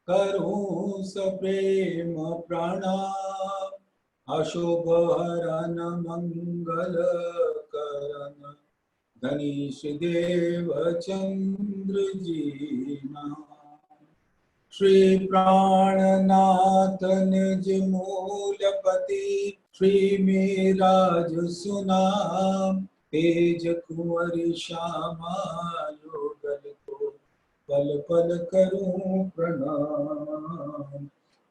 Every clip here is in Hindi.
करूं सप्रेम प्रणाम। अशुभ हरन मंगल करन गणेश देव चंद्र जी नाम। श्री प्राणनाथ निज मूलपति श्री मेराज सुनाम। तेज कुंवर श्यामा योगल को पल पल करूं प्रणाम।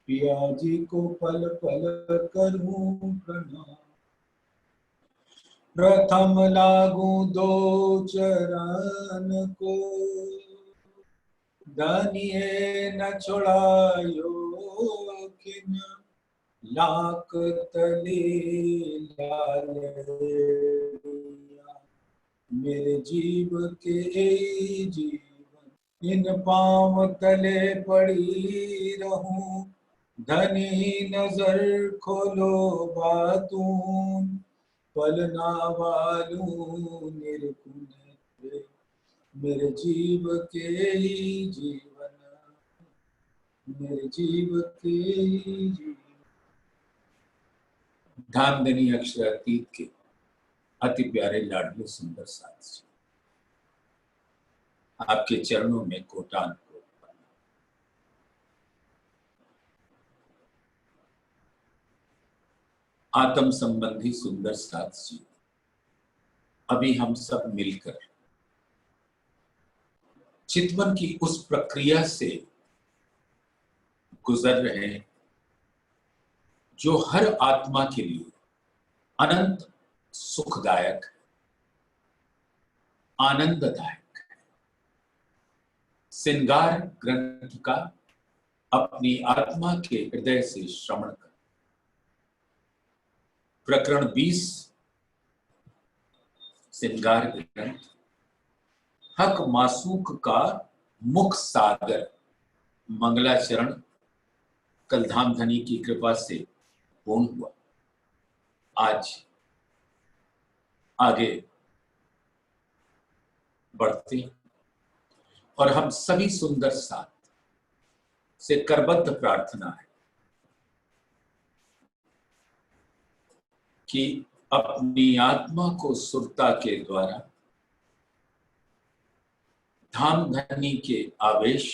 पिया जी को पल पल करूं प्रणाम। प्रथम लागू दो चरण को धनिये न छुड़ायो खिन। लाख तले लाल मेरे जीव के जीवन। इन पांव तले पड़ी रहूं धनी नजर खोलो बातून। पलना वालू निर्गुण मेरे जीव के जीवन। मेरे जीव के जीवन। धामधनी अक्षरातीत के अति प्यारे लाडले सुंदर साथ जी, आपके चरणों में कोटान को आत्म संबंधी सुंदर साथ जी, अभी हम सब मिलकर चितवन की उस प्रक्रिया से गुजर रहे हैं जो हर आत्मा के लिए अनंत सुखदायक, आनंददायक है। श्रृंगार ग्रंथ का अपनी आत्मा के हृदय से श्रवण कर प्रकरण 20 श्रृंगार ग्रंथ हक मासूक का मुख सागर मंगलाचरण कल धामधनी की कृपा से पूर्ण हुआ। आज आगे बढ़ते और हम सभी सुंदर साथ से करबद्ध प्रार्थना है कि अपनी आत्मा को सुरता के द्वारा धामधनी के आवेश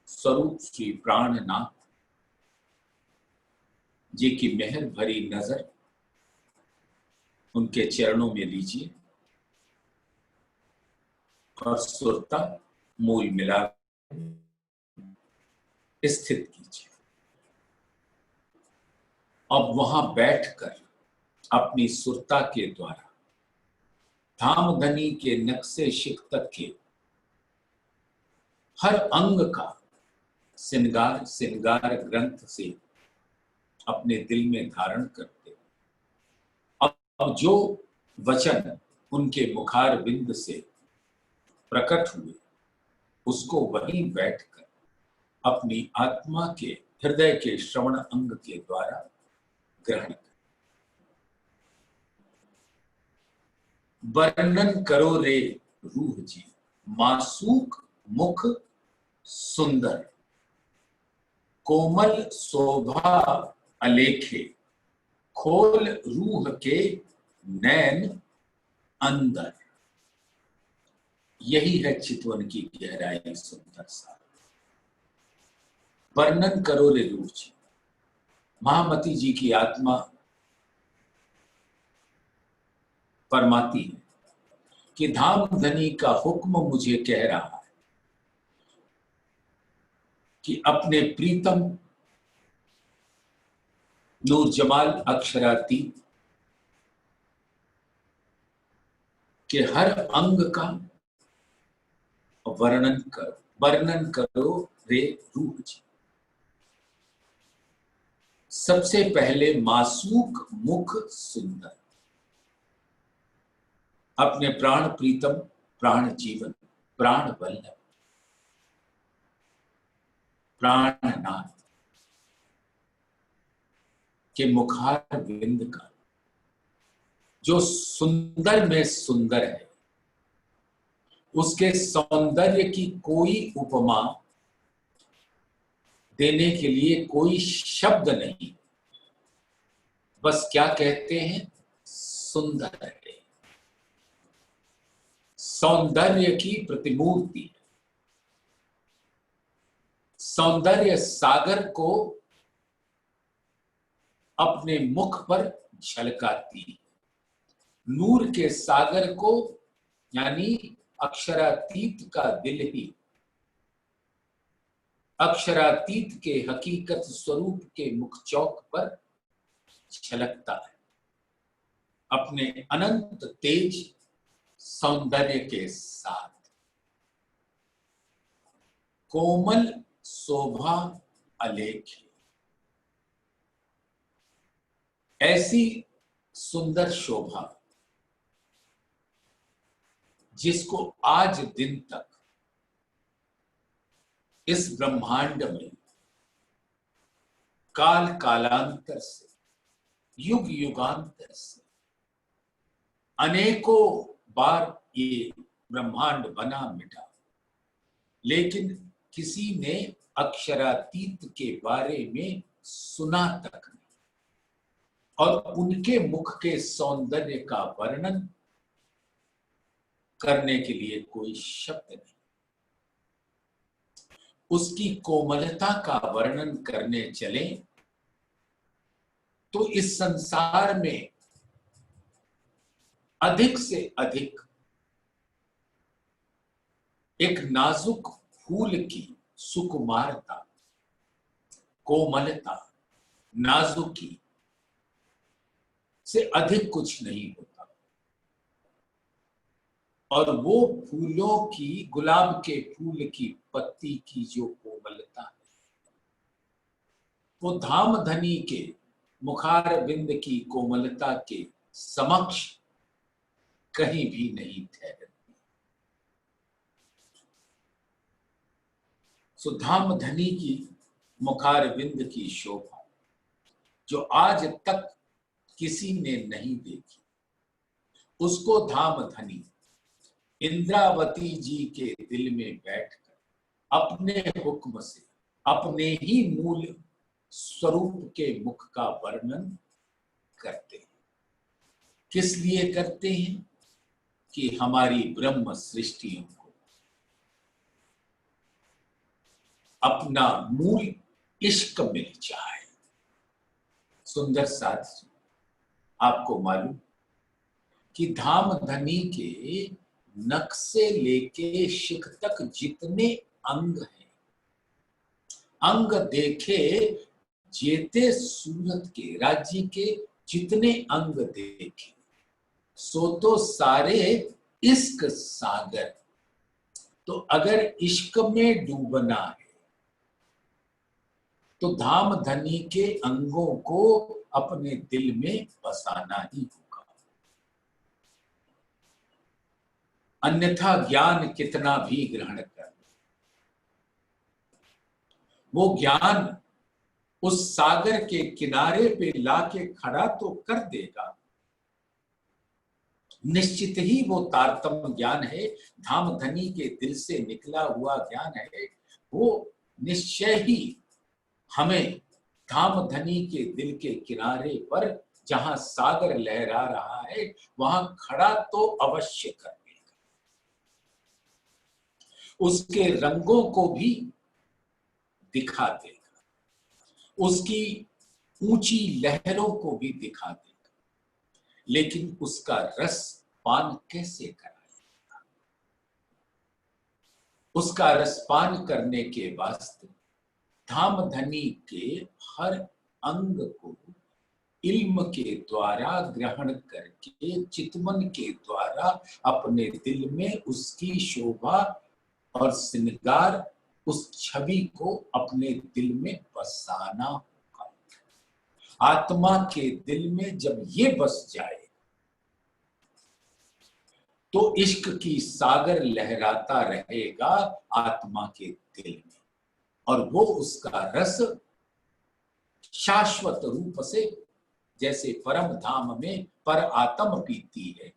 स्वरूप श्री प्राणनाथ जी की मेहर भरी नजर उनके चरणों में लीजिए और सुरता मूल मिला स्थित कीजिए। अब वहां बैठकर अपनी सुरता के द्वारा धामधनी के नक्शे शिक तक के हर अंग का श्रृंगार ग्रंथ से अपने दिल में धारण करते। अब जो वचन उनके मुखार बिंद से प्रकट हुए उसको वहीं बैठकर अपनी आत्मा के हृदय के श्रवण अंग के द्वारा ग्रहण करें। वर्णन करो रे रूह जी मासूक मुख सुंदर, कोमल शोभा अलेखे, खोल रूह के नैन अंदर। यही है चितवन की गहराई सुंदर सा। वर्णन करो रे रूह जी, महामती जी की आत्मा फरमाती है कि धामधनी का हुक्म मुझे कह रहा है कि अपने प्रीतम नूर जमाल अक्षरातीत के हर अंग का वर्णन करो रे रूह जी। सबसे पहले मासूक मुख सुंदर, अपने प्राण प्रीतम, प्राण जीवन, प्राण वल्लभ, प्राणनाथ के मुखार बिंद का जो सुंदर में सुंदर है, उसके सौंदर्य की कोई उपमा देने के लिए कोई शब्द नहीं, बस क्या कहते हैं, सुंदर है, सौंदर्य की प्रतिमूर्ति है। सौंदर्य सागर को अपने मुख पर झलकाती है। नूर के सागर को यानी अक्षरातीत का दिल ही अक्षरातीत के हकीकत स्वरूप के मुख चौक पर झलकता है, अपने अनंत तेज सौंदर्य के साथ। कोमल शोभा अलेख, ऐसी सुंदर शोभा जिसको आज दिन तक इस ब्रह्मांड में काल कालांतर से, युग युगांतर से अनेकों बार ये ब्रह्मांड बना मिटा, लेकिन किसी ने अक्षरातीत के बारे में सुना तक नहीं, और उनके मुख के सौंदर्य का वर्णन करने के लिए कोई शब्द नहीं। उसकी कोमलता का वर्णन करने चले तो इस संसार में अधिक से अधिक एक नाजुक फूल की सुकुमारता, कोमलता, नाजुकी से अधिक कुछ नहीं होता। और वो फूलों की, गुलाब के फूल की पत्ती की जो कोमलता है, वो धामधनी के मुखार बिंद की कोमलता के समक्ष कहीं भी नहीं ठहरती। सो धामधनी की मुखार बिंद की शोभा जो आज तक किसी ने नहीं देखी, उसको धामधनी इंद्रावती जी के दिल में बैठकर अपने हुक्म से अपने ही मूल स्वरूप के मुख का वर्णन करते हैं। किस लिए करते हैं? कि हमारी ब्रह्म सृष्टियों को अपना मूल इश्क मिल जाए। सुंदर साथी, आपको मालूम कि धामधनी के नख से लेके शिख तक जितने अंग हैं, अंग देखे जेते सूरत के, राज्य के जितने अंग देखे सो तो सारे इश्क सागर। तो अगर इश्क में डूबना है तो धामधनी के अंगों को अपने दिल में बसाना ही होगा, अन्यथा ज्ञान कितना भी ग्रहण कर, वो ज्ञान उस सागर के किनारे पे लाके खड़ा तो कर देगा, निश्चित ही वो तारतम्य ज्ञान है, धामधनी के दिल से निकला हुआ ज्ञान है, वो निश्चय ही हमें धामधनी के दिल के किनारे पर जहां सागर लहरा रहा है वहां खड़ा तो अवश्य कर देगा, उसके रंगों को भी दिखा देगा, उसकी ऊंची लहरों को भी दिखा देगा, लेकिन उसका रस पान कैसे कराएगा? उसका रस पान करने के वास्ते धामधनी के हर अंग को इल्म के द्वारा ग्रहण करके चितमन के द्वारा अपने दिल में उसकी शोभा और श्रृंगार, उस छवि को अपने दिल में बसाना होगा। आत्मा के दिल में जब ये बस जाए तो इश्क की सागर लहराता रहेगा आत्मा के दिल में, और वो उसका रस शाश्वत रूप से, जैसे परम धाम में पर आत्म पीती है,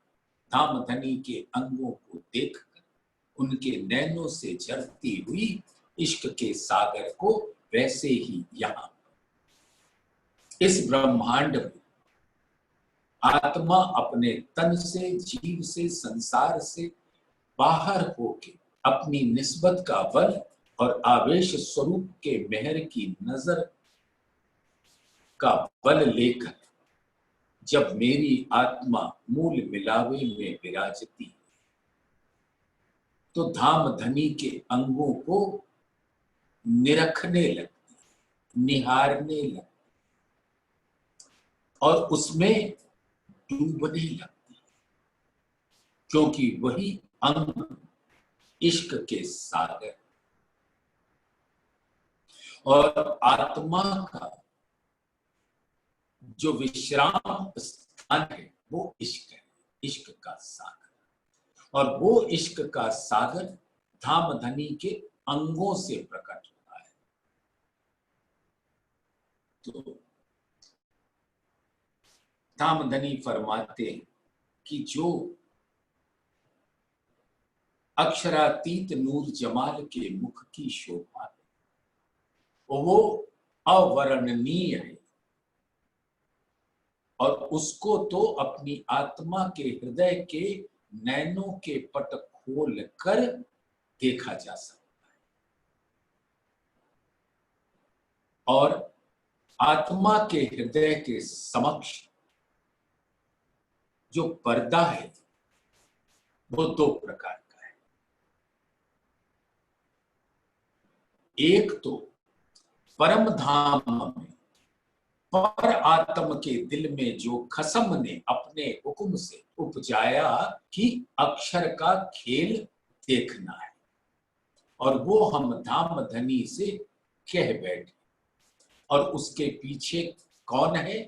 धामधनी के अंगों को देखकर उनके नैनों से झरती हुई इश्क के सागर को वैसे ही यहाँ इस ब्रह्मांड में आत्मा अपने तन से, जीव से, संसार से बाहर होके अपनी निस्बत का बल और आवेश स्वरूप के मेहर की नजर का बल लेकर जब मेरी आत्मा मूल मिलावे में विराजती तो धाम धनी के अंगों को निरखने लगती, निहारने लगती और उसमें डूबने लगती, क्योंकि वही अंग इश्क के सागर और आत्मा का जो विश्राम स्थान है वो इश्क है, इश्क का सागर। और वो इश्क का सागर धाम धनी के अंगों से प्रकट होता है। तो धाम धनी फरमाते हैं कि जो अक्षरातीत नूर जमाल के मुख की शोभा है वो अवर्णनीय है और उसको तो अपनी आत्मा के हृदय के नैनों के पट खोल कर देखा जा सकता है। और आत्मा के हृदय के समक्ष जो पर्दा है वो दो प्रकार का है। एक तो परम धाम में पर आत्म के दिल में जो खसम ने अपने हुक्म से उपजाया कि अक्षर का खेल देखना है और वो हम धाम धनी से कह बैठे। और उसके पीछे कौन है?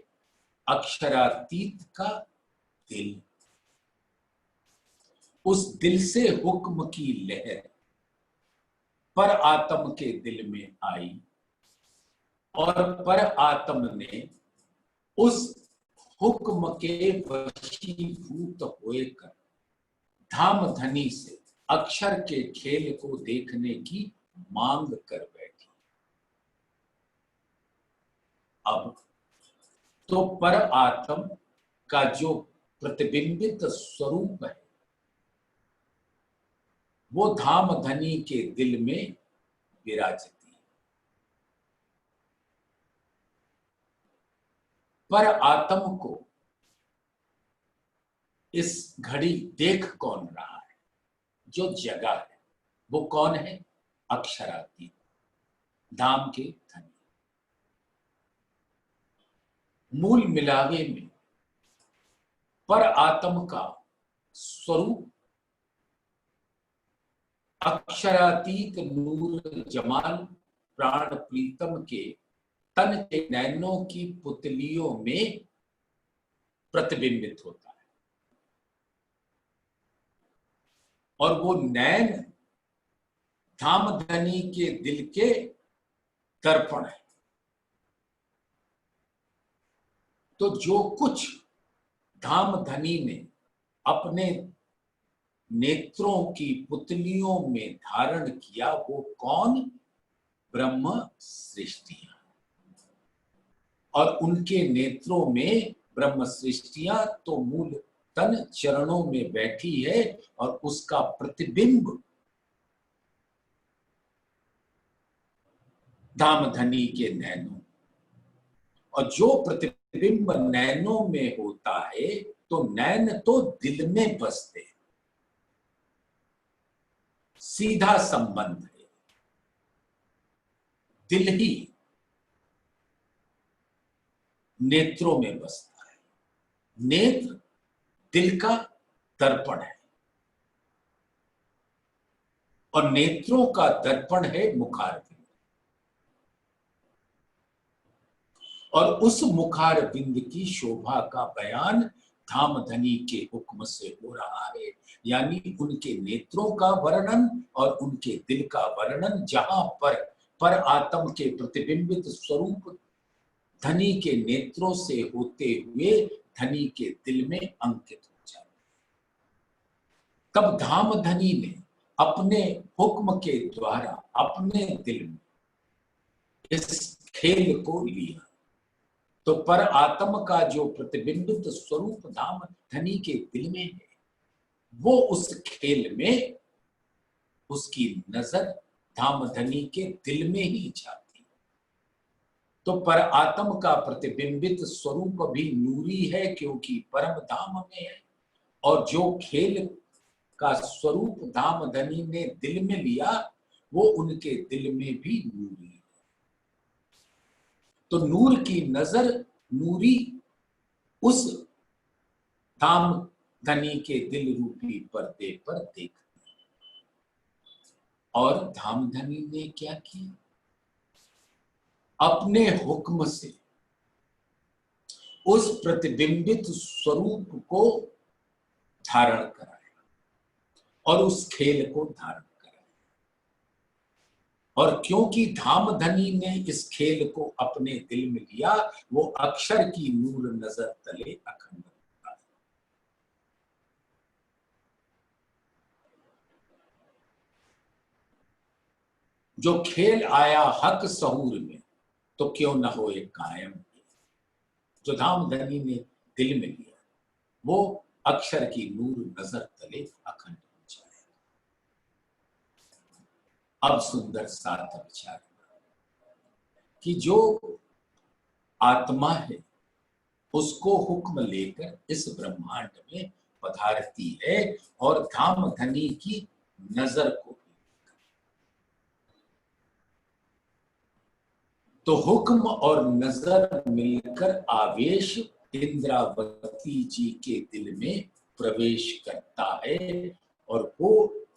अक्षरातीत का दिल। उस दिल से हुक्म की लहर पर आत्म के दिल में आई और पर आत्म ने उस हुक्म के वशीभूत होकर धाम धनी से अक्षर के खेल को देखने की मांग कर बैठी। अब तो पर आत्म का जो प्रतिबिंबित स्वरूप है वो धाम धनी के दिल में विराजती है। पर आत्म को इस घड़ी देख कौन रहा है? जो जगह है वो कौन है? अक्षरातीत, धाम के धनी। मूल मिलावे में पर आत्म का स्वरूप अक्षरातीत नूर जमाल प्राण प्रीतम के तन के नैनों की पुतलियों में प्रतिबिंबित होता है। और वो नैन धाम धनी के दिल के दर्पण है। तो जो कुछ धाम धनी ने अपने नेत्रों की पुतलियों में धारण किया वो कौन? ब्रह्म सृष्टियां। और उनके नेत्रों में ब्रह्म सृष्टियां तो मूल तन चरणों में बैठी है और उसका प्रतिबिंब धाम धनी के नैनों। और जो प्रतिबिंब नैनों में होता है तो नैन तो दिल में बसते हैं, सीधा संबंध है। दिल ही नेत्रों में बसता है। नेत्र दिल का दर्पण है और नेत्रों का दर्पण है मुखारबिंद। और उस मुखारबिंद की शोभा का बयान धाम धनी के हुक्म से हो रहा है। यानी उनके नेत्रों का वर्णन और उनके दिल का वर्णन, जहां पर आत्म के प्रतिबिंबित स्वरूप धनी के नेत्रों से होते हुए धनी के दिल में अंकित हो जाए। तब धाम धनी ने अपने हुक्म के द्वारा अपने दिल में इस खेल को लिया, तो पर आत्म का जो प्रतिबिंबित स्वरूप धाम धनी के दिल में है, वो उस खेल में उसकी नजर धाम धनी के दिल में ही जाती। तो पर आत्म का प्रतिबिंबित स्वरूप भी नूरी है, क्योंकि परम धाम में है, और जो खेल का स्वरूप धाम धनी ने दिल में लिया, वो उनके दिल में भी नूरी है। तो नूर की नजर नूरी उस धाम धनी के दिल रूपी पर्दे पर देखती। और धाम धनी ने क्या किया? अपने हुक्म से उस प्रतिबिंबित स्वरूप को धारण कराया और उस खेल को धारण कराया। और क्योंकि धाम धनी ने इस खेल को अपने दिल में लिया, वो अक्षर की नूर नजर तले अखंड होता है। जो खेल आया हक सहूर में, तो क्यों न हो एक कायम। जो धाम धनी ने दिल में लिया, वो अक्षर की नूर नजर तले अखंड हो जाए। अब सुंदर साथ विचार कि जो आत्मा है, उसको हुक्म लेकर इस ब्रह्मांड में पधारती है, और धाम धनी की नजर को भी। तो हुक्म और नजर मिलकर आवेश इंद्रावती जी के दिल में प्रवेश करता है, और वो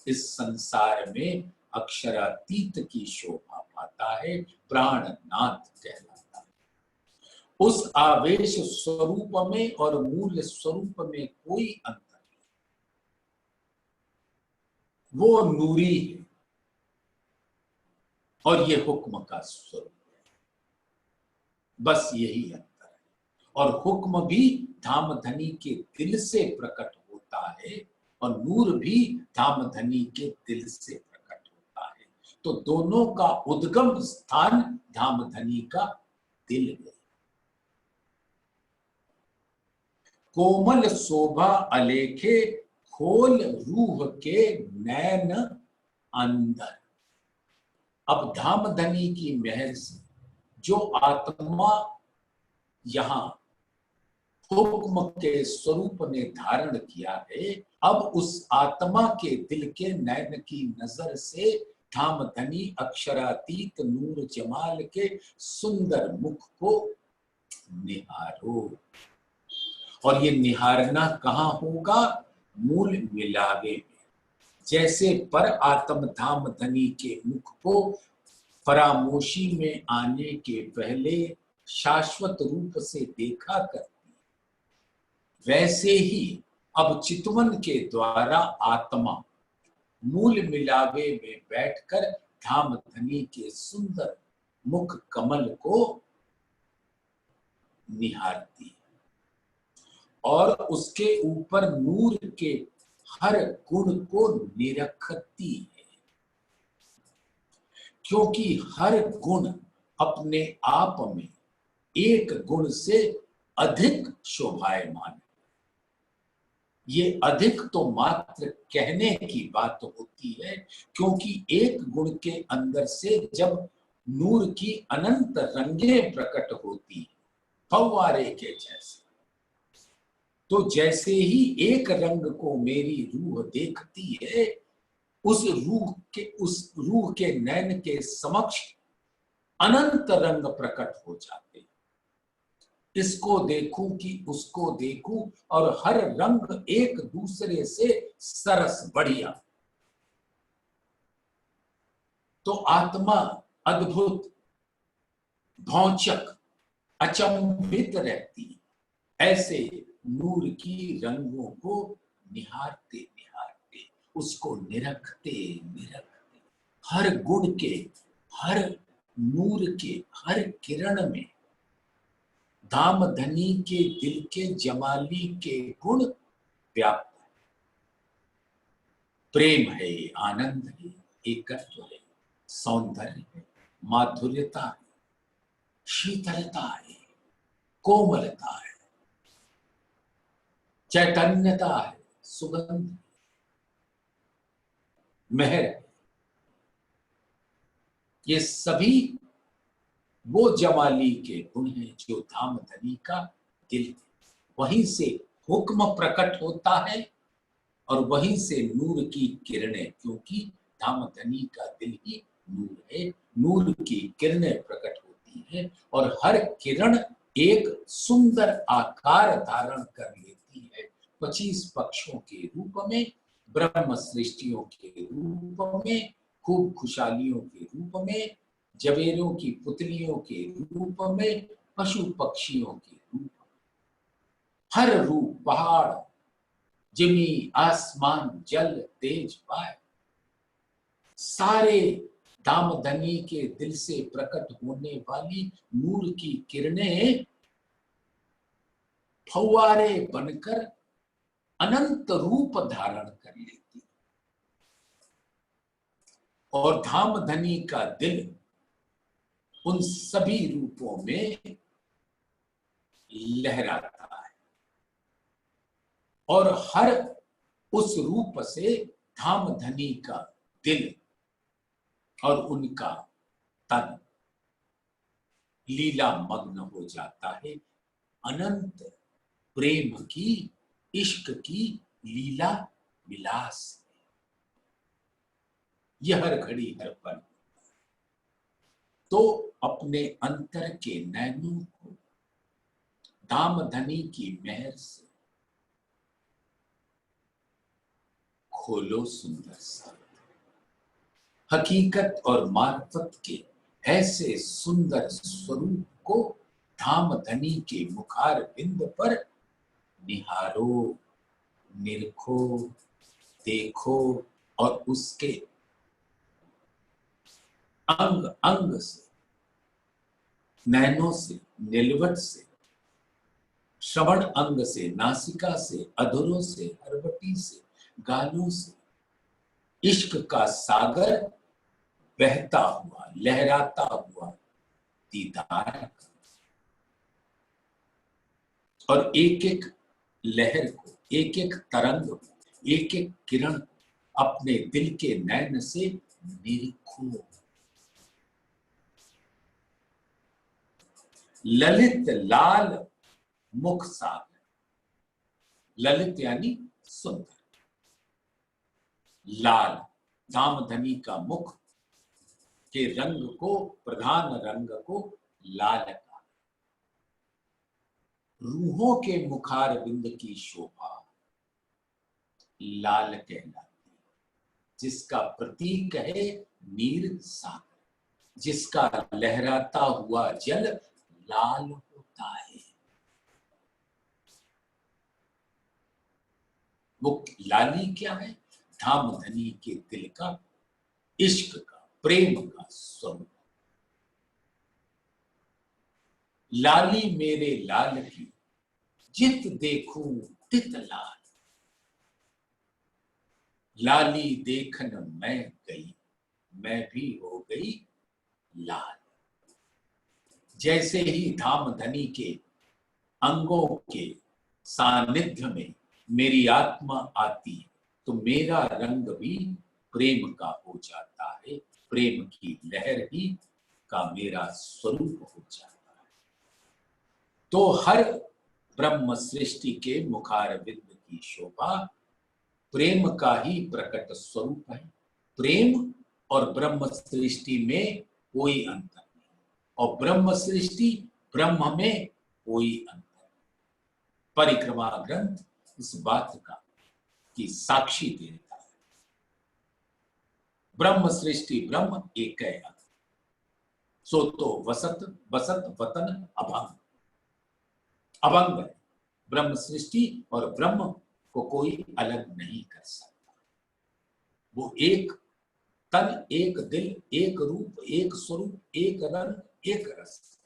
इस संसार में अक्षरातीत की शोभा पाता है, प्राणनाथ कहलाता है। उस आवेश स्वरूप में और मूल स्वरूप में कोई अंतर नहीं, वो नूरी है और ये हुक्म का स्वरूप है, बस यही अंतर है। और हुक्म भी धाम धनी के दिल से प्रकट होता है, और नूर भी धाम धनी के दिल से प्रकट होता है। तो दोनों का उद्गम स्थान धाम धनी का दिल है। कोमल शोभा अलेखे खोल रूह के नैन अंदर। अब धाम धनी की महर से जो आत्मा यहां हुक्म के स्वरूप ने धारण किया है, अब उस आत्मा के दिल के नैन की नजर से धाम धनी अक्षरातीत नूर जमाल के सुंदर मुख को निहारो। और ये निहारना कहां होगा? मूल मिलावे में। जैसे पर आत्म धाम धनी के मुख को फरामोशी में आने के पहले शाश्वत रूप से देखा करती, वैसे ही अब चितवन के द्वारा आत्मा मूल मिलावे में बैठकर धाम धनी के सुंदर मुख कमल को निहारती और उसके ऊपर नूर के हर गुण को निरखती है, क्योंकि हर गुण अपने आप में एक गुण से अधिक शोभायमान है। ये अधिक तो मात्र कहने की बात होती है, क्योंकि एक गुण के अंदर से जब नूर की अनंत रंगें प्रकट होती फव्वारे के जैसे, तो जैसे ही एक रंग को मेरी रूह देखती है, उस रूह के नैन के समक्ष अनंत रंग प्रकट हो जाते। इसको देखूं कि उसको देखूं, और हर रंग एक दूसरे से सरस बढ़िया। तो आत्मा अद्भुत, भौचक, अचंभित रहती, ऐसे नूर की रंगों को निहारते निहारते, उसको निरखते निरखते, हर गुण के, हर नूर के हर किरण में धाम धनी के दिल के जमाली के गुण व्याप्त है। प्रेम है, आनंद है, एकत्व है, सौंदर्य है, माधुर्यता है, शीतलता है, कोमलता है, चैतन्यता है, सुगंध, मेहर है। ये सभी वो जमाली के गुण हैं जो धामधनी का दिल है। वहीं से हुक्म प्रकट होता है और वहीं से नूर की किरणें, क्योंकि धामधनी का दिल ही नूर है, नूर की किरणें प्रकट होती हैं और हर किरण एक सुंदर आकार धारण कर लेती है। 25 पक्षों के रूप में, ब्रह्म सृष्टियों के रूप में, खूब खुशहालियों के रूप में, जवेरों की पुतलियों के रूप में, पशु पक्षियों के रूप में, हर रूप, पहाड़, जमी, आसमान, जल, तेज, वायु, सारे धामधनी के दिल से प्रकट होने वाली नूर की किरणें फव्वारे बनकर अनंत रूप धारण कर लेती और धामधनी का दिल उन सभी रूपों में लहराता है और हर उस रूप से धामधनी का दिल और उनका तन लीला मग्न हो जाता है। अनंत प्रेम की, इश्क की लीला विलास, यह हर घड़ी हर पल। तो अपने अंतर के नैनों को धामधनी की मेहर से खोलो सुंदर सा। हकीकत और मार्फत के ऐसे सुंदर स्वरूप को धामधनी के मुखार बिंद पर निहारो, निरखो, देखो और उसके अंग अंग से, नैनों से, नीलवट से, श्रवण अंग से, नासिका से, अधरों से, हरवटी से, गालों से इश्क का सागर बहता हुआ, लहराता हुआ दीदार। और एक एक लहर को, एक एक तरंग को, एक एक किरण अपने दिल के नैन से निरखो। ललित लाल मुख सागर, ललित यानी सुंदर, लाल धामधनी का मुख के रंग को, प्रधान रंग को लाल का, रूहों के मुखार बिंद की शोभा लाल कहलाती है, जिसका प्रतीक है नीर सागर, जिसका लहराता हुआ जल लाल होता है। वो लाली क्या है? धामधनी के दिल का, इश्क का, प्रेम का स्वरूप। लाली मेरे लाल की जित देखूं तित लाल, लाली देखन मैं गई, मैं भी हो गई लाल। जैसे ही धामधनी के अंगों के सानिध्य में मेरी आत्मा आती है तो मेरा रंग भी प्रेम का हो जाता है, प्रेम की लहर ही का मेरा स्वरूप हो जाता है। तो हर ब्रह्म सृष्टि के मुखार बिंद की शोभा प्रेम का ही प्रकट स्वरूप है। प्रेम और ब्रह्म सृष्टि में कोई अंतर नहीं, और ब्रह्म सृष्टि ब्रह्म में कोई अंतर नहीं। परिक्रमा ग्रंथ इस बात का की साक्षी देता है। ब्रह्म सृष्टि ब्रह्म एक है, सो तो वसत बसत वतन अभंग, अभंग है। ब्रह्म सृष्टि और ब्रह्म को कोई अलग नहीं कर सकता। वो एक तन, एक दिल, एक रूप, एक स्वरूप, एक रंग, एक रस।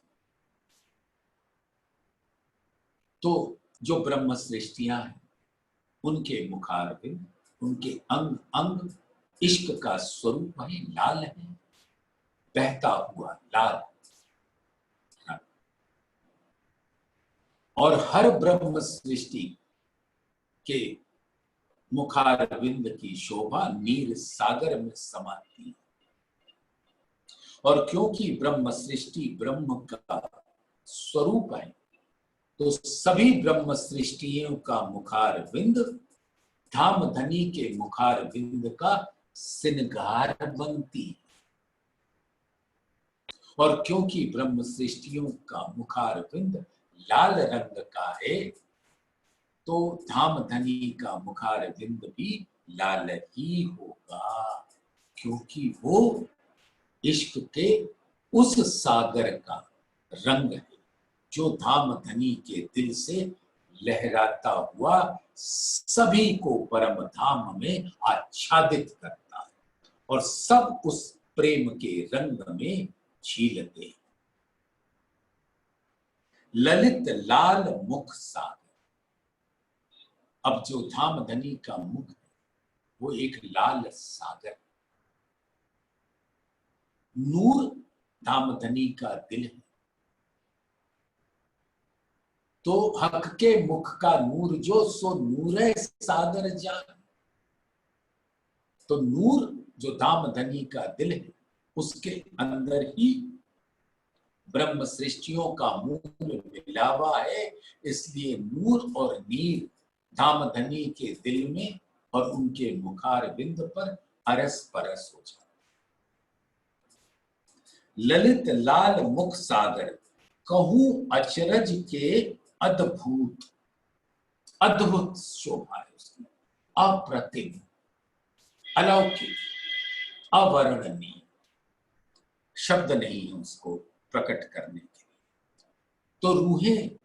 तो जो ब्रह्म सृष्टियां हैं उनके मुखार बिंद, उनके अंग अंग इश्क का स्वरूप है, लाल है, बहता हुआ लाल रंग। और हर ब्रह्म सृष्टि के मुखारविंद की शोभा नीर सागर में समाती है। और क्योंकि ब्रह्म सृष्टि ब्रह्म का स्वरूप है, तो सभी ब्रह्म सृष्टियों का मुखारविंद धामधनी के मुखारविंद का सिंगार बनती है। और क्योंकि ब्रह्म सृष्टियों का मुखारविंद लाल रंग का है, तो धामधनी का मुखारविंद भी लाल ही होगा, क्योंकि वो इश्क के उस सागर का रंग है जो धामधनी के दिल से लहराता हुआ सभी को परम धाम में आच्छादित करता है और सब उस प्रेम के रंग में झीलते हैं। ललित लाल मुख सागर। अब जो धामधनी का मुख है वो एक लाल सागर। नूर धामधनी का दिल है, तो हक के मुख का नूर जो सो नूरे सागर जान। तो नूर जो धामधनी का दिल है, उसके अंदर ही ब्रह्म सृष्टियों का मूल मिलावा है। इसलिए नूर और नीर धामधनी के दिल में और उनके मुखार बिंद पर अरस परस हो जाता। ललित लाल मुख सागर कहूं अचरज के अद्भुत। अद्भुत शोभा है उसकी, अप्रतिम, अलौकिक, अवर्णनीय। शब्द नहीं है उसको प्रकट करने के लिए। तो रूहें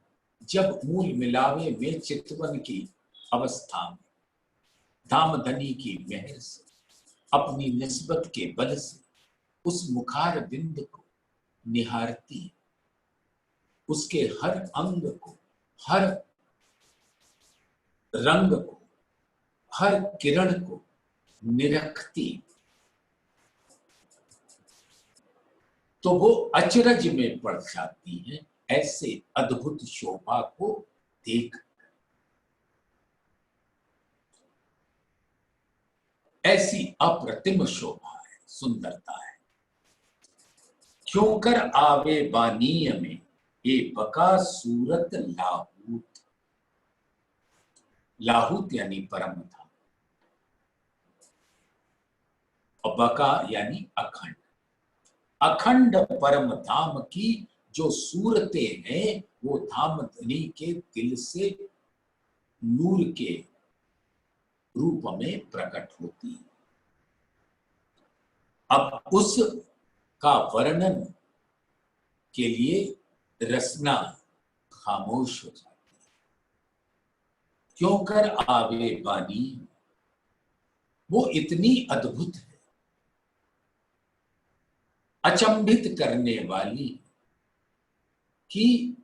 जब मूल मिलावे में चितवन की अवस्था में धामधनी की मेहर से अपनी निस्बत के बल से उस मुखार बिंद को निहारती, उसके हर अंग को, हर रंग को, हर किरण को निरखती, तो वो अचरज में पड़ जाती है ऐसे अद्भुत शोभा को देख। ऐसी अप्रतिम शोभा है, सुंदरता है। क्यों कर आवे बानीय में ये बका सूरत लाहूत। लाहूत यानी परम धाम, और बका यानी अखंड। अखंड परम धाम की जो सूरतें हैं वो धामधनी के दिल से नूर के रूप में प्रकट होती है। अब उस का वर्णन के लिए रसना खामोश हो जाती है। क्यों कर आवे बानी, वो इतनी अद्भुत है, अचंभित करने वाली, कि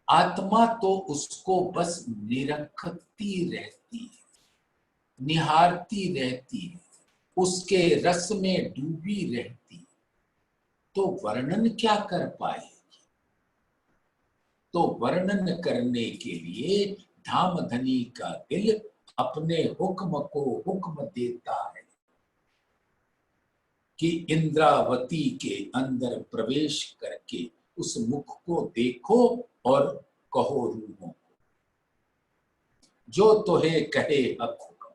आत्मा तो उसको बस निरखती रहती है, निहारती रहती है, उसके रस में डूबी रहती। तो वर्णन क्या कर पाएगी? तो वर्णन करने के लिए धामधनी का दिल अपने हुक्म को हुक्म देता है कि इंद्रावती के अंदर प्रवेश करके उस मुख को देखो और कहो रूहों को, जो तोहे कहे हक हुक्म।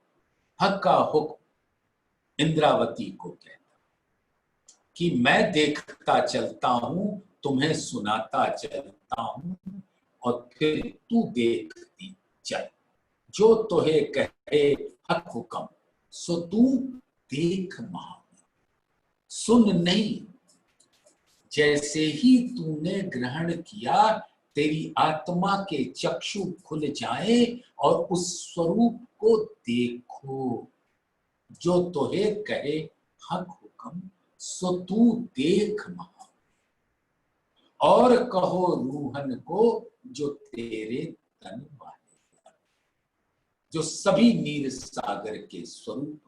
हक का हुक्म इंद्रावती को कहता कि मैं देखता चलता हूं, तुम्हें सुनाता चलता हूं, और फिर तू देखती चल। जो तोहे कहे हक हुक्म, सो तू देख महा। सुन नहीं, जैसे ही तूने ग्रहण किया तेरी आत्मा के चक्षु खुल जाए और उस स्वरूप को देखो। जो तोहे कहे हक हुक्म, सो तू देख महा। और कहो रूहन को जो तेरे तन वाले, जो सभी नीर सागर के स्वरूप,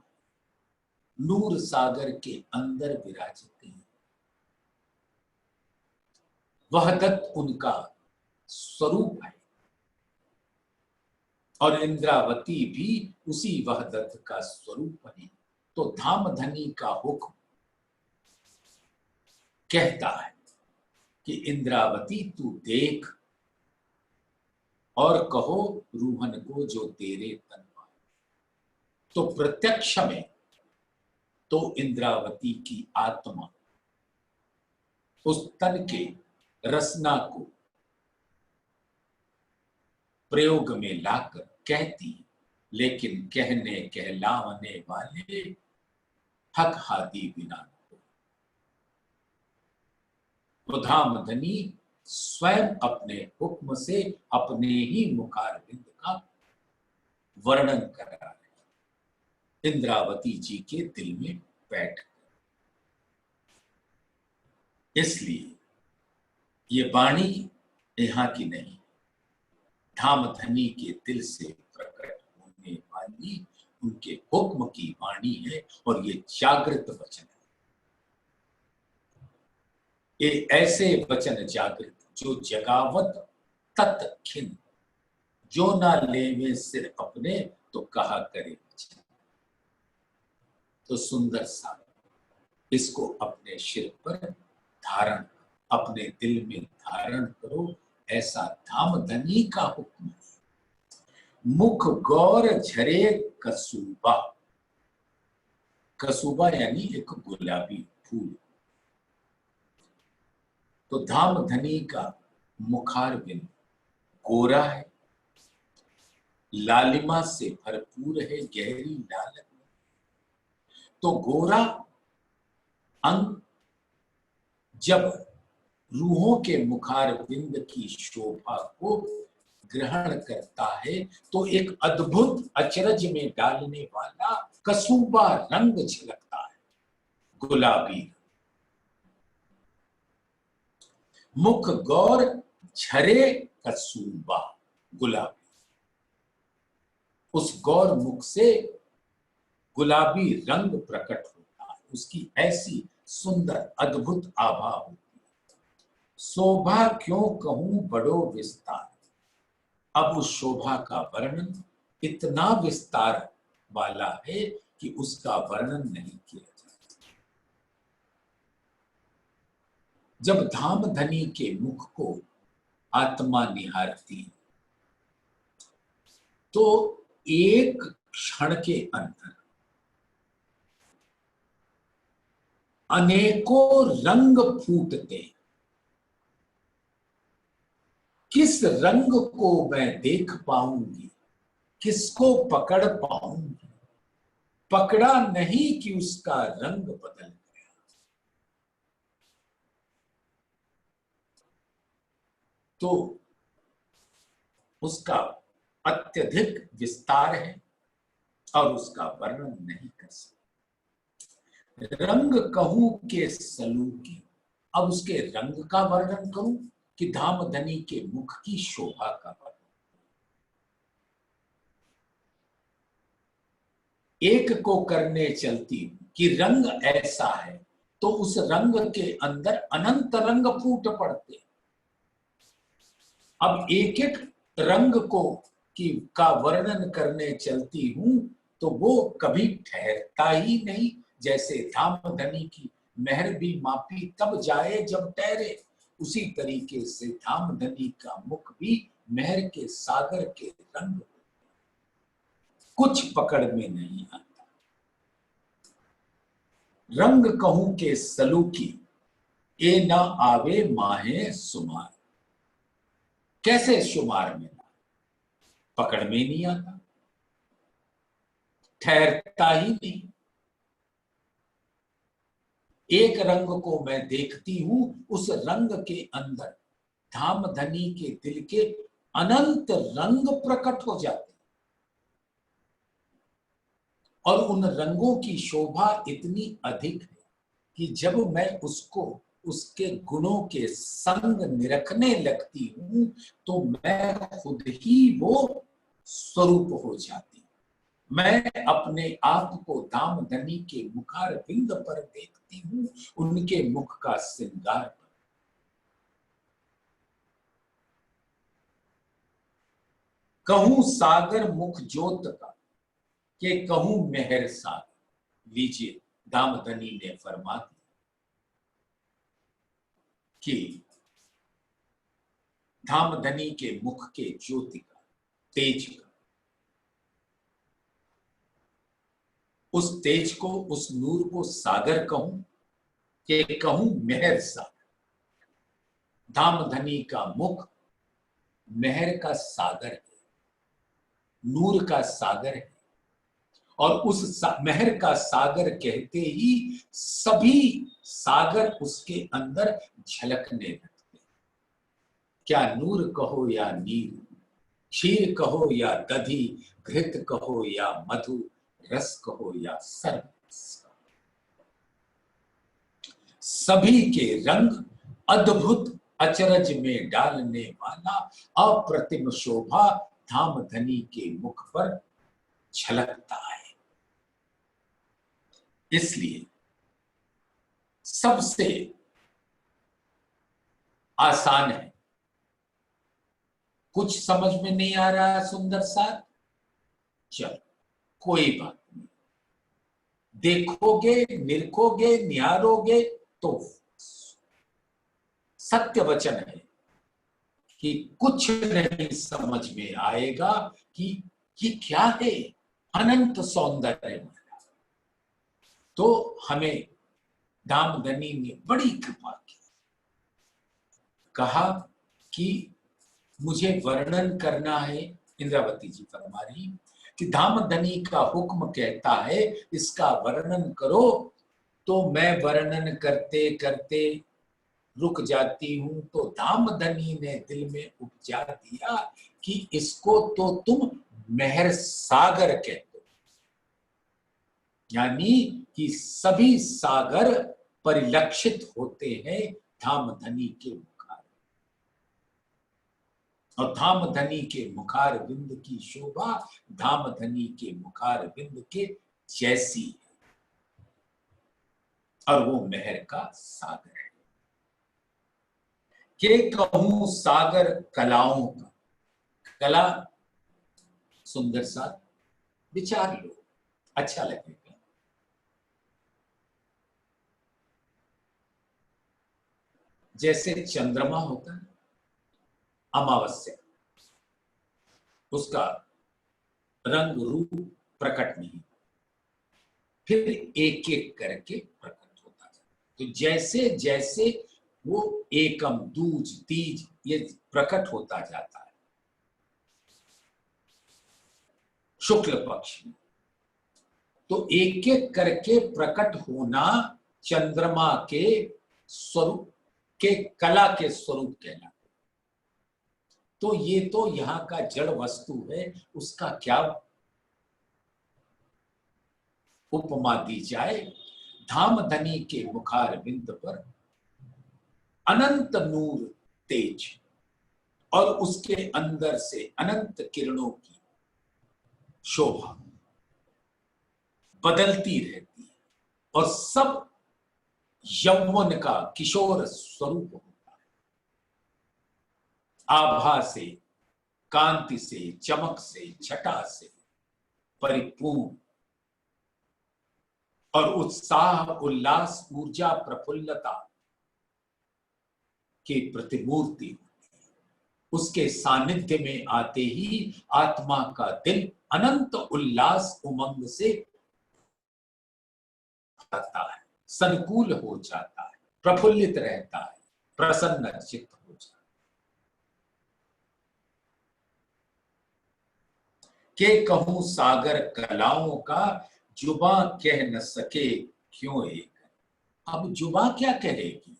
नूर सागर के अंदर विराजते हैं। वहदत उनका स्वरूप है, और इंद्रावती भी उसी वहदत का स्वरूप है। तो धामधनी का हुक्म कहता है कि इंद्रावती तू देख और कहो रूहन को जो तेरे तन पाए। तो प्रत्यक्ष में तो इंद्रावती की आत्मा उस तन के रसना को प्रयोग में लाकर कहती, लेकिन कहने कहलावने वाले हक हादी बिना। तो धामधनी स्वयं अपने हुक्म से अपने ही मुखारविंद का वर्णन कर रहा है इंद्रावती जी के दिल में बैठ कर। इसलिए ये वाणी यहाँ की नहीं, धामधनी के दिल से प्रकट होने वाली उनके हुक्म की वाणी है। और ये जागृत वचन है, ये ऐसे वचन जागृत जो जगावत तत्खिन, जो ना लेवे सिर अपने तो कहा करे वचन। तो सुंदर सा इसको अपने सिर पर धारण, अपने दिल में धारण करो, ऐसा धामधनी का हुक्म है। मुख गौर झरे कसूबा, कसूबा यानी एक गुलाबी फूल। तो धामधनी का मुखारविंद गोरा है, लालिमा से भरपूर है, गहरी लाल। तो गोरा अंग जब रूहों के मुखारविंद की शोभा को ग्रहण करता है तो एक अद्भुत अचरज में डालने वाला कसूबा रंग झलकता है, गुलाबी। मुख गौर झरे कसूबा, गुलाबी। उस गौर मुख से गुलाबी रंग प्रकट होता है, उसकी ऐसी सुंदर अद्भुत आभा होती है। शोभा क्यों कहूं बड़ो विस्तार, अब उस शोभा का वर्णन इतना विस्तार वाला है कि उसका वर्णन नहीं किया जाता। जब धामधनी के मुख को आत्मा निहारती तो एक क्षण के अंदर अनेकों रंग फूटते। किस रंग को मैं देख पाऊंगी, किसको पकड़ पाऊंगी, पकड़ा नहीं कि उसका रंग बदल गया। तो उसका अत्यधिक विस्तार है और उसका वर्णन नहीं कर सकते। रंग कहूं के सलूकी, अब उसके रंग का वर्णन करूं कि धामधनी के मुख की शोभा का वर्णन। एक को करने चलती कि रंग ऐसा है तो उस रंग के अंदर अनंत रंग फूट पड़ते। अब एक एक रंग को का वर्णन करने चलती हूं तो वो कभी ठहरता ही नहीं। जैसे धामधनी की मेहर भी मापी तब जाए जब ठहरे, उसी तरीके से धामधनी का मुख भी मेहर के सागर के रंग, कुछ पकड़ में नहीं आता। रंग कहूं के सलूकी, ए ना आवे माहे सुमार, कैसे शुमार में ना, पकड़ में नहीं आता, ठहरता ही नहीं। एक रंग को मैं देखती हूं, उस रंग के अंदर धामधनी के दिल के अनंत रंग प्रकट हो जाते और उन रंगों की शोभा इतनी अधिक है कि जब मैं उसको उसके गुणों के संग निरखने लगती हूं तो मैं खुद ही वो स्वरूप हो जाती। मैं अपने आप को धामधनी के मुखारविंद पर देखती हूं, उनके मुख का श्रृंगार पर। कहूं सागर मुख जोत का, के कहूं मेहर सागर। लीजिए, दामदनी ने फरमा दिया कि धामधनी के मुख के ज्योति का, तेज का, उस तेज को, उस नूर को सागर कहूं कि कहूं मेहर सागर। धामधनी का मुख मेहर का सागर है, नूर का सागर है, और उस मेहर का सागर कहते ही सभी सागर उसके अंदर झलकने लगते। क्या नूर कहो या नीर, क्षीर कहो या दधी, घृत कहो या मधु, रस कहो या सरस, सभी के रंग अद्भुत अचरज में डालने वाला अप्रतिम शोभा धामधनी के मुख पर झलकता है। इसलिए सबसे आसान है, कुछ समझ में नहीं आ रहा है सुंदर साथ, चलो कोई बात नहीं, देखोगे, निरखोगे, निहारोगे तो सत्य वचन है कि कुछ नहीं समझ में आएगा कि ये क्या है, अनंत सौंदर्य। तो हमें दामदनी ने बड़ी कृपा की, कहा कि मुझे वर्णन करना है। इंद्रावती जी फरमा रही कि धामधनी का हुक्म कहता है इसका वर्णन करो, तो मैं वर्णन करते करते रुक जाती हूं। तो धामधनी ने दिल में उपजा दिया कि इसको तो तुम मेहर सागर कहते हो, यानी कि सभी सागर परिलक्षित होते हैं धामधनी के मुखार, और धामधनी के मुखार बिंद की शोभा धामधनी के मुखार बिंद के जैसी है, और वो मेहर का सागर है। के कहूं सागर कलाओं का, कला सुंदर सा विचार लो, अच्छा लगेगा। जैसे चंद्रमा होता है, अमावस्या, उसका रंग रूप प्रकट नहीं, फिर एक एक करके प्रकट होता है। तो जैसे जैसे वो एकम, दूज, तीज ये प्रकट होता जाता है शुक्ल पक्ष में, तो एक एक करके प्रकट होना चंद्रमा के स्वरूप के, कला के स्वरूप कहलाता। तो ये तो यहाँ का जड़ वस्तु है, उसका क्या उपमा दी जाए। धामधनी के मुखार बिंद पर अनंत नूर तेज, और उसके अंदर से अनंत किरणों की शोभा बदलती रहती है, और सब यौवन का किशोर स्वरूप होता है। आभा से, कांति से, चमक से, छटा से परिपूर्ण, और उत्साह, उल्लास, ऊर्जा, प्रफुल्लता की प्रतिमूर्ति होती है। उसके सानिध्य में आते ही आत्मा का दिल अनंत उल्लास उमंग से आता है, संकुल हो जाता है, प्रफुल्लित रहता है, प्रसन्न चित्त हो जाता है। के कहूं सागर कलाओं का, जुबां कह न सके क्यों एक। अब जुबां क्या कहेगी,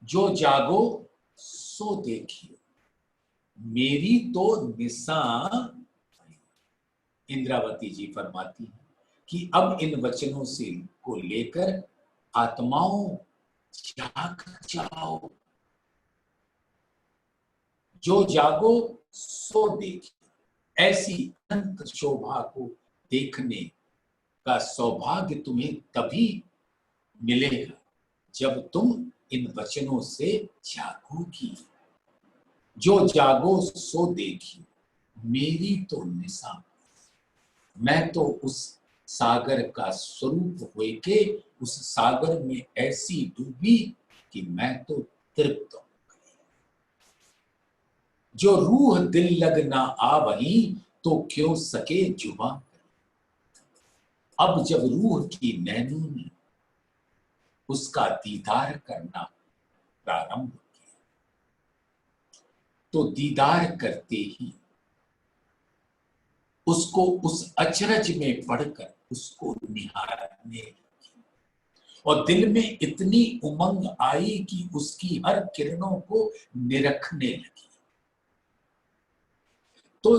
जो जागो सो देखियो, मेरी तो निशां। इंद्रावती जी फरमाती है कि अब इन वचनों से को लेकर आत्माओं जाग जाओ, जो जागो सो देखियो। ऐसी अनंत शोभा को देखने का सौभाग्य तुम्हें तभी मिलेगा जब तुम इन वचनों से जागोगी। जो जागो सो देखी मेरी तो निशा, मैं तो उस सागर का स्वरूप हुए के उस सागर में ऐसी डूबी कि मैं तो तृप्त हूं। जो रूह दिल लग ना आ वही, तो क्यों सके जुबां। अब जब रूह की नैनों ने उसका दीदार करना प्रारंभ किया, तो दीदार करते ही उसको उस अचरज में पढ़कर उसको निहारने लगी और दिल में इतनी उमंग आई कि उसकी हर किरणों को निरखने लगी। तो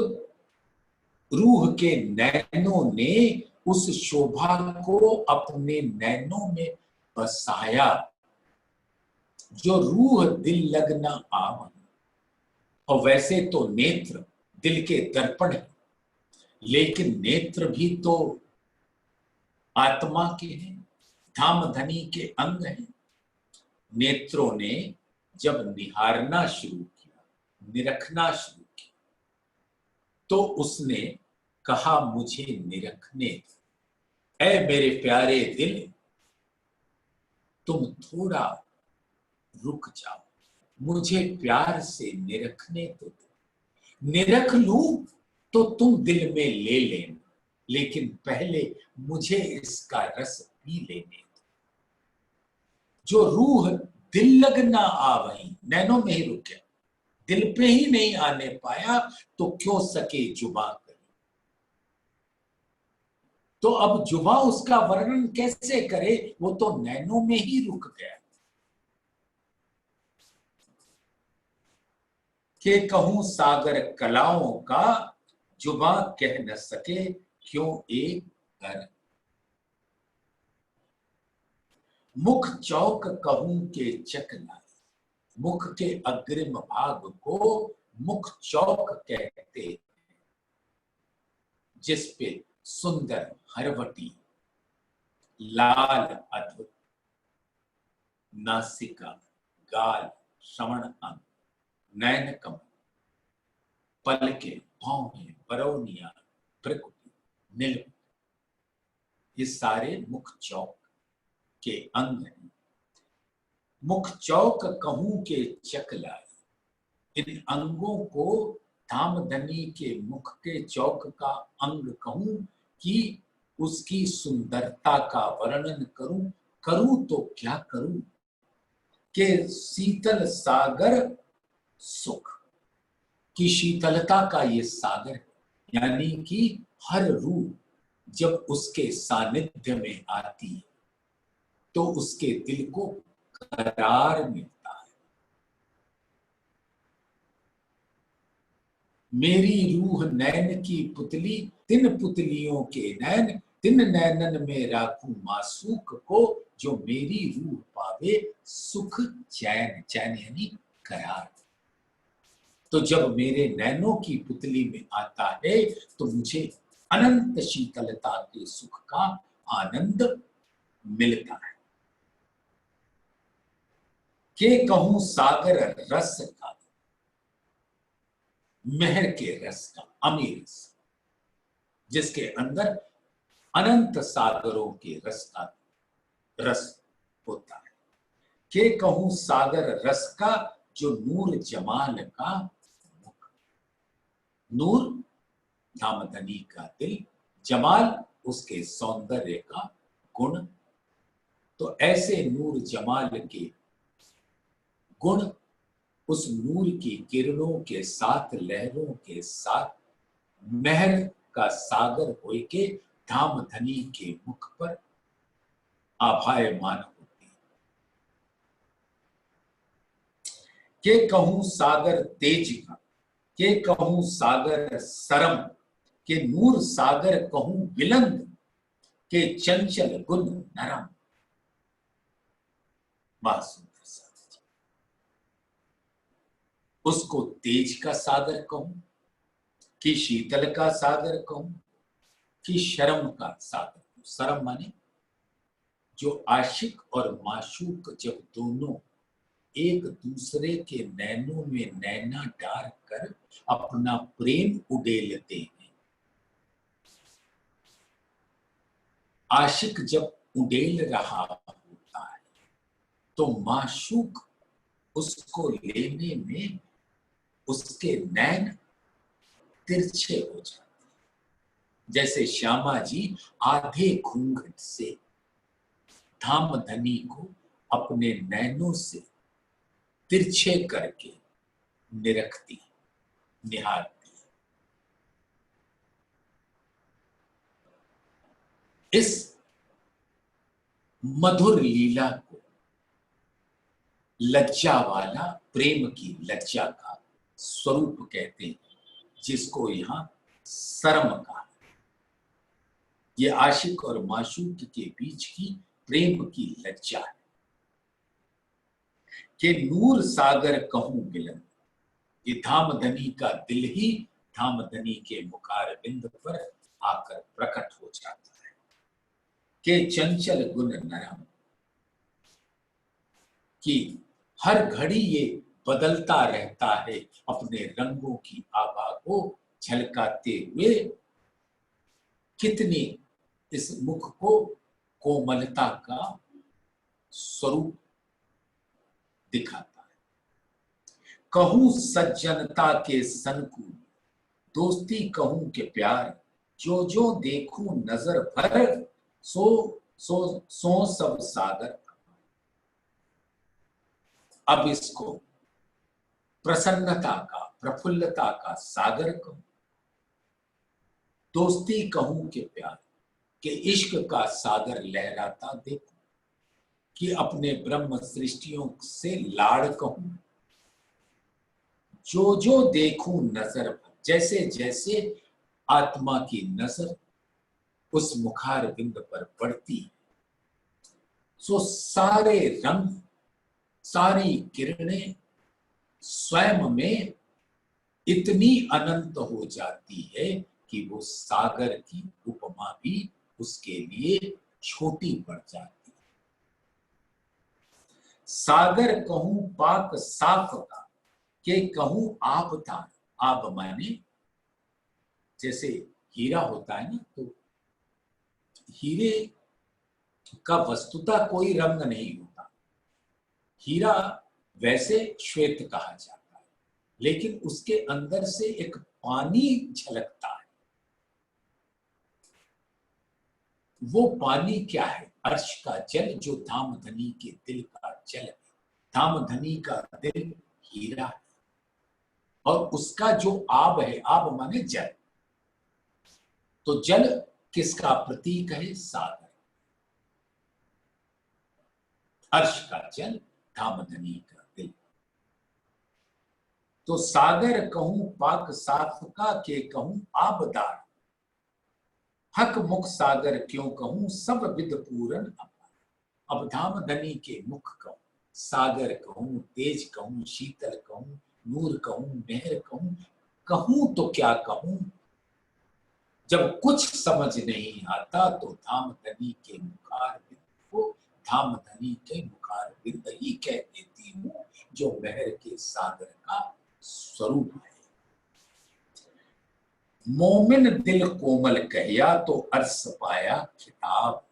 रूह के नैनों ने उस शोभा को अपने नैनों में बसाया। जो रूह दिल लगना आवन, और वैसे तो नेत्र दिल के दर्पण है, लेकिन नेत्र भी तो आत्मा के हैं, धाम धनी के अंग हैं। नेत्रों ने जब निहारना शुरू किया, निरखना शुरू किया, तो उसने कहा मुझे निरखने दो। ऐ मेरे प्यारे दिल, तुम थोड़ा रुक जाओ, मुझे प्यार से निरखने दो। निरख लूं तो तुम दिल में ले लेना, लेकिन पहले मुझे इसका रस पी लेने दो। जो रूह दिल लग ना आ वही, नैनों में ही रुक गया, दिल पे ही नहीं आने पाया, तो क्यों सके जुबां करे। तो अब जुबां उसका वर्णन कैसे करे, वो तो नैनों में ही रुक गया। के कहूं सागर कलाओं का, जुबां कह न सके क्यों एक कर। मुख चौक कहूं के चकना, मुख के अग्रिम भाग को मुख चौक कहते, जिस पे सुंदर हरवटी, लाल अद्भुत नासिका, गाल, श्रवण अंग, नयन कमल, पलके, भौहें, बरौनिया, भ्रुकुटी, नील, ये सारे मुख चौक के अंग हैं। मुख चौक कहूं के चकलाई, इन अंगों को धामधनी के मुख के चौक का अंग कहूं कि उसकी सुंदरता का वर्णन करूं। करूं तो क्या करूं के शीतल सागर सुख की शीतलता का ये सागर, यानी कि हर रूह जब उसके सानिध्य में आती है तो उसके दिल को करार मिलता है। मेरी रूह नैन की पुतली, तिन पुतलियों के नैन, तिन नैनन में राखूं मासूक को, जो मेरी रूह पावे सुख चैन, चैन यानी करार। तो जब मेरे नैनों की पुतली में आता है तो मुझे अनंत शीतलता के सुख का आनंद मिलता है। के कहूं सागर रस का, मेहर के रस का, अमीर रस, जिसके अंदर अनंत सागरों के रस का रस होता है। के कहूं सागर रस का, जो नूर जमाल का मुख, नूर धामधनी का दिल, जमाल उसके सौंदर्य का गुण। तो ऐसे नूर जमाल के गुण उस नूर की किरणों के साथ, लहरों के साथ, महर का सागर होए के धामधनी के मुख पर आभायमान होते हैं। के कहूं सागर तेज का, के कहूं सागर सरम, के नूर सागर कहूं बिलंद, के चंचल गुण नरम। बात सुंदर सा, उसको तेज का सागर कहूं कि शीतल का सागर कहूं कि शर्म का सागर कहूं। शर्म माने जो आशिक और माशूक जब दोनों एक दूसरे के नैनों में नैना डाल कर अपना प्रेम उड़ेलते हैं। आशिक जब उड़ेल रहा होता है तो माशूक उसको लेने में उसके नैन तिरछे हो जाते, जैसे श्यामा जी आधे घूंघट से धामधनी को अपने नैनों से तिरछे करके निरखती, निहारती। इस मधुर लीला को लज्जा वाला प्रेम की लज्जा का स्वरूप कहते हैं, जिसको यहां शर्म कहा। ये आशिक और माशूक के बीच की प्रेम की लज्जा है कि नूर सागर कहूं मिलन, ये धामधनी का दिल ही धामधनी के मुखार बिंद पर आकर प्रकट हो जाता है कि चंचल गुण नरम, कि हर घड़ी ये बदलता रहता है अपने रंगों की आभा को झलकाते हुए। कितनी इस मुख को कोमलता का स्वरूप दिखाता है। कहूं सज्जनता के सनकू, दोस्ती कहूं के प्यार, जो जो देखूं नजर भर, सो सो सो सब सागर। अब इसको प्रसन्नता का, प्रफुल्लता का सागर कहूं, दोस्ती कहूं के प्यार, के इश्क का सागर लहराता देखूं, कि अपने ब्रह्म सृष्टियों से लाड़ कहूं, जो जो देखूं नजर भर, जैसे जैसे आत्मा की नजर उस मुखार बिंद पर पड़ती है, सो सारे रंग, सारी किरणें स्वयं में इतनी अनंत हो जाती है कि वो सागर की उपमा भी उसके लिए छोटी पड़ जाती है। सागर कहूं पाक साफ का, के कहूं आबदार, आब माने जैसे हीरा होता है ना, तो हीरे का वस्तुतः कोई रंग नहीं होता। हीरा वैसे श्वेत कहा जाता है, लेकिन उसके अंदर से एक पानी झलकता है। वो पानी क्या है? अर्श का जल, जो धामधनी के दिल का जल है। धामधनी का दिल हीरा है और उसका जो आब है, आब माने जल, तो जल किसका प्रतीक है? सागर। अर्श का जल, धामधनी का दिल। तो सागर कहूं पाक साफ का, के कहूं आबदार, हक मुख सागर क्यों कहूं सब विद पूरन अपार। अब धामधनी के मुख कहूं, सागर कहूं, तेज कहूं, शीतल कहूं, नूर कहूं, मेहर कहूं, कहूं तो क्या कहूं। जब कुछ समझ नहीं आता तो धामधनी के मुखार बिंद को धामधनी के मुखार बिंद ही कह देती हूं, जो मेहर के सागर का स्वरूप है। मोमिन दिल कोमल कहया तो अर्श पाया खिताब,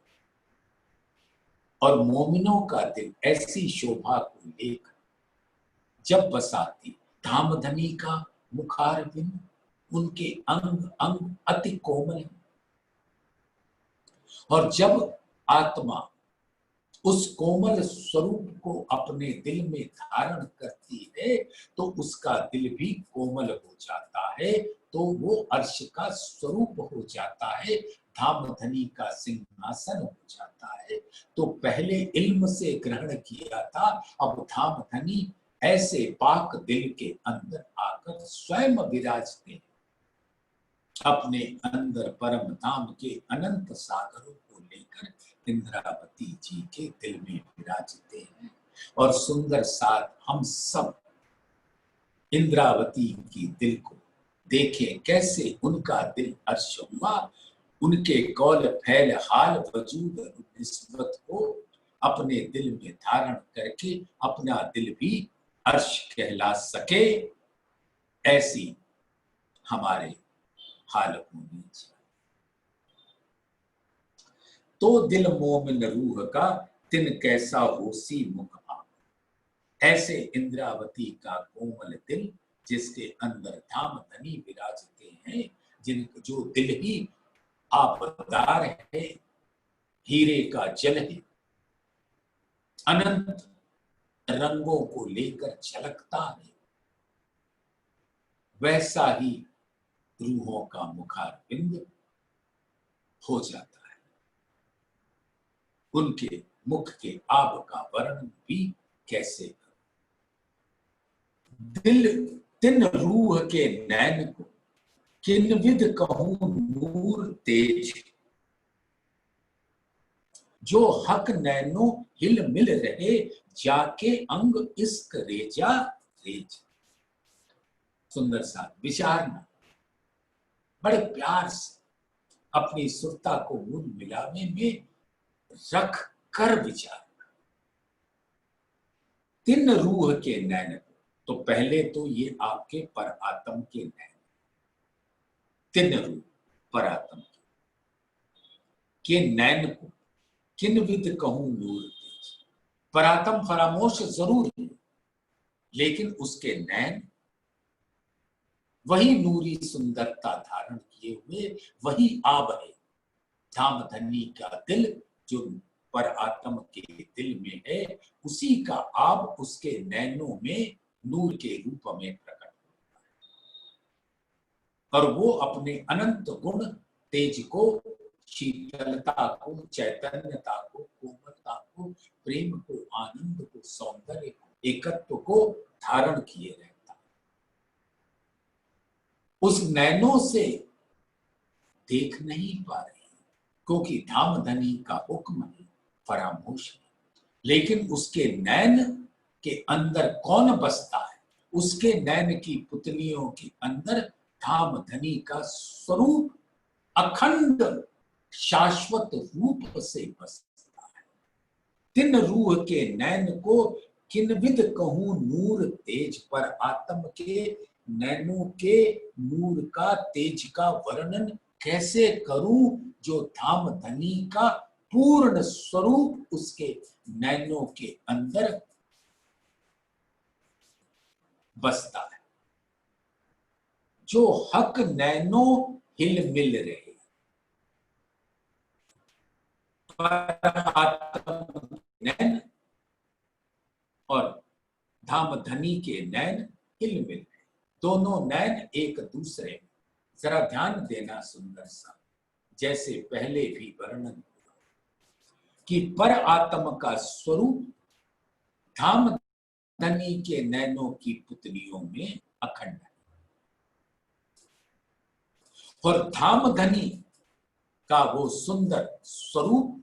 और मोमिनों का दिल ऐसी शोभा को लेकर जब बसाती, धामधनी का मुखार बिंद, उनके अंग अंग अति कोमल है, और जब आत्मा उस कोमल स्वरूप को अपने दिल में धारण करती है तो उसका दिल भी कोमल हो जाता है, तो वो अर्श का स्वरूप हो जाता है, धामधनी का सिंहासन हो जाता है। तो पहले इल्म से ग्रहण किया था, अब धामधनी ऐसे पाक दिल के अंदर आकर स्वयं विराजते हैं, अपने अंदर परम धाम के अनंत सागरों को लेकर इंद्रावती जी के दिल में विराजते हैं। और सुंदर साथ हम सब इंद्रावती की दिल को देखें, कैसे उनका दिल अर्श हुआ, उनके कौल फैल हाल वजूद निस्बत को अपने दिल में धारण करके अपना दिल भी अर्श कहला सके, ऐसी हमारे हालत होनी चाहिए। तो दिल मोमिन रूह का तिन कैसा होसी मुख आप, ऐसे इंद्रावती का कोमल दिल जिसके अंदर धाम धनी विराजते हैं, जिनको जो दिल ही आबदार है, हीरे का जल है, अनंत रंगों को लेकर झलकता है, वैसा ही रूहों का मुखारबिंद हो जाता है। उनके मुख के आब का वर्णन भी कैसे करें। दिल तिन रूह के नैन को किनविद कहूं नूर तेज, जो हक नैनो हिल मिल रहे जाके अंग इश्क रेजा रेज। सुंदर सा विचारना, बड़े प्यार से अपनी सुरता को मूल मिलावे में रख कर विचार। तिन रूह के नैन, तो पहले तो ये आपके पर आत्म के नैन, तिन रूह पर आत्म के नैन को किनविद कहूं नूर तेज। परातम फरामोश जरूर है, लेकिन उसके नैन वही नूरी सुंदरता धारण किए हुए, वही आब है। धाम धनी का दिल जो पर आत्म के दिल में है, उसी का आब उसके नैनों में नूर के रूप में प्रकट होता है, और वो अपने अनंत गुण तेज को, शीतलता को, चैतन्यता को, कोमलता को, प्रेम को, आनंद को, सौंदर्य को, एकत्व को धारण किए रहता है। उस नैनों से देख नहीं पा रहे, क्योंकि धाम धनी का हुक्म है, फरामोश है, लेकिन उसके नैन के अंदर कौन बसता है? उसके नैन की पुतलियों के अंदर धाम धनी का स्वरूप अखंड शाश्वत रूप से बसता है। तिन रूह के नैन को किनविद कहूं नूर तेज, पर आत्म के नैनों के नूर का, तेज का वर्णन कैसे करूं, जो धाम धनी का पूर्ण स्वरूप उसके नैनों के अंदर बसता है। जो हक नैनो हिल मिल रहे, नैन और धाम धनी के नैन हिल मिल रहे, दोनों नैन एक दूसरे में, जरा ध्यान देना सुंदर सा, जैसे पहले भी वर्णन हुआ कि पर आत्म का स्वरूप धाम धनी के नैनों की पुतलियों में अखंड है, और धाम धनी का वो सुंदर स्वरूप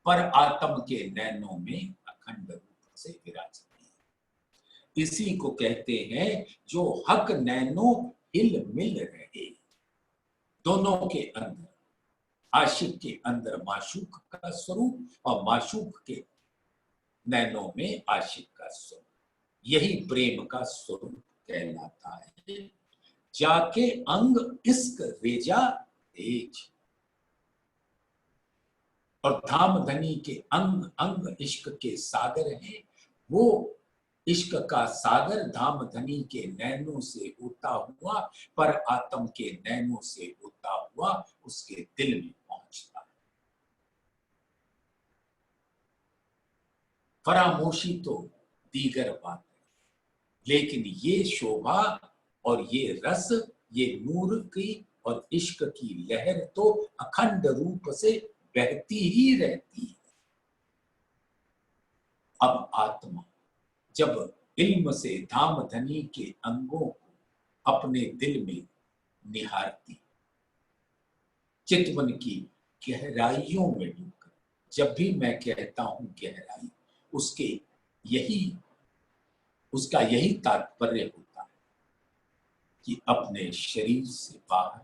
पर आत्म के नैनों में अखंड रूप से विराजते हैं। इसी को कहते हैं जो हक नैनो हिल मिल रहे, दोनों के अंदर, आशिक के अंदर माशूक का स्वरूप और माशूक के नैनों में आशिक का स्वरूप, यही प्रेम का स्वरूप कहलाता है। जाके अंग इश्क रेजा तेज, और धाम धनी के अंग अंग इश्क के सागर हैं, वो इश्क का सागर धाम धनी के नैनों से होता हुआ, पर आत्म के नैनों से होता हुआ उसके दिल में पहुंचता है। फरामोशी तो दीगर बात है, लेकिन ये शोभा और ये रस, ये नूर की और इश्क की लहर तो अखंड रूप से बहती ही रहती है। अब आत्मा जब इल्म से धाम धनी के अंगों को अपने दिल में निहारती, चितवन की गहराइयों में डूबकर, जब भी मैं कहता हूं गहराई, उसका यही तात्पर्य होता है कि अपने शरीर से बाहर,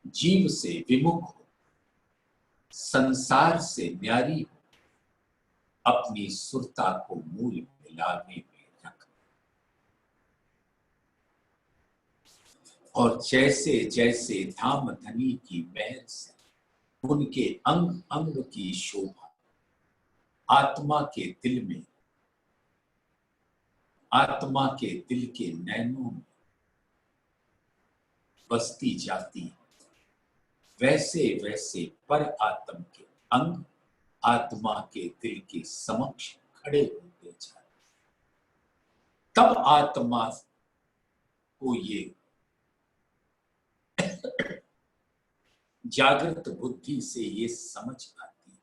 जीव से विमुख हो, संसार से न्यारी हो, अपनी सुरता को मूल मिलावे में रख। और जैसे जैसे धाम धनी की मेहर से उनके अंग अंग की शोभा आत्मा के दिल में, आत्मा के दिल के नैनों में बसती जाती है, वैसे वैसे पर आत्म के अंग आत्मा के दिल के समक्ष खड़े होते जाते। तब आत्मा को ये जागृत बुद्धि से ये समझ आती है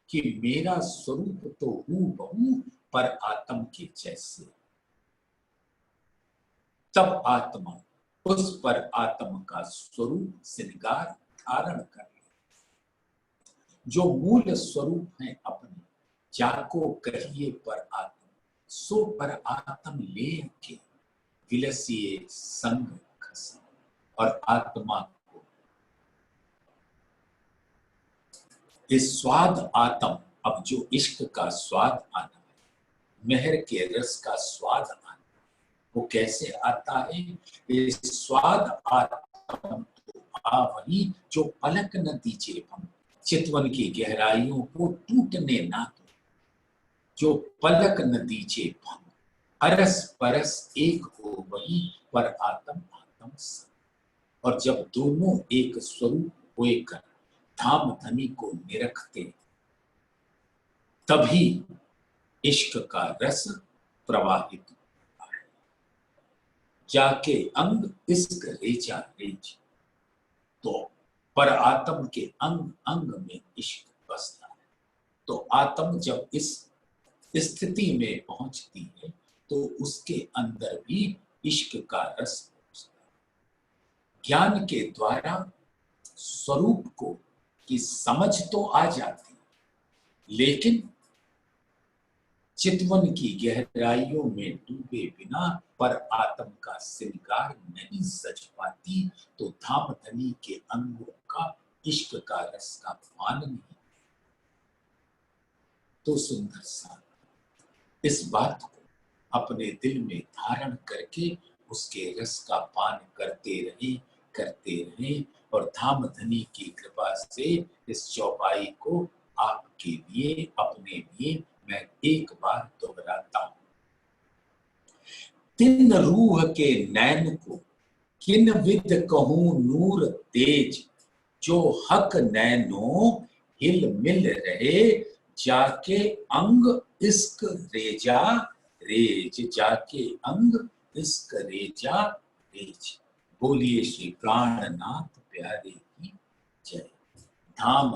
कि मेरा स्वरूप तो हूबहू पर आत्म के जैसे। तब आत्मा उस पर आत्म का स्वरूप श्रृंगार धारण कर ले, जो मूल स्वरूप है अपने, जाको कहिए पर आत्म, सो पर आत्म ले के विलसिए संग खस। और आत्मा को इस स्वाद आत्म, अब जो इश्क का स्वाद आना है, मेहर के रस का स्वाद आना, वो कैसे आता है? इस स्वाद आत्म तो आ वही जो पलक न दीजिए हम, चितवन की गहराइयों को टूटने ना दो, जो पलक न दीजिए हम, अरस परस एक हो वही पर आत्म आत्म स। और जब दोनों एक स्वरूप होकर धाम धनी को निरखते, तभी इश्क का रस प्रवाहित होता है। जाके अंग इश्क रेचा रेच, तो पर आत्म के अंग अंग में इश्क बसता है। तो आत्म जब इस स्थिति में पहुंचती है तो उसके अंदर भी इश्क का रस पहुंचता है। ज्ञान के द्वारा स्वरूप को की समझ तो आ जाती, लेकिन चितवन की गहराइयों में डूबे बिना पर आत्म का श्रृंगार नहीं सज पाती। तो धाम धनी के अंगों का इश्क का रस का पान नहीं। तो सुंदर सा इस बात को अपने दिल में धारण करके उसके रस का पान करते रहे और धाम धनी की कृपा से इस चौपाई को आपके लिए, अपने लिए मैं एक बार दोहराता हूं। तिन रूह के नैन को किन विद कहूं नूर तेज, जो हक नैनो हिल मिल रहे, जाके अंग इश्क रेजा रेज, जाके अंग इश्क रेजा रेज। बोलिए श्री प्राणनाथ प्यारे की जय। धाम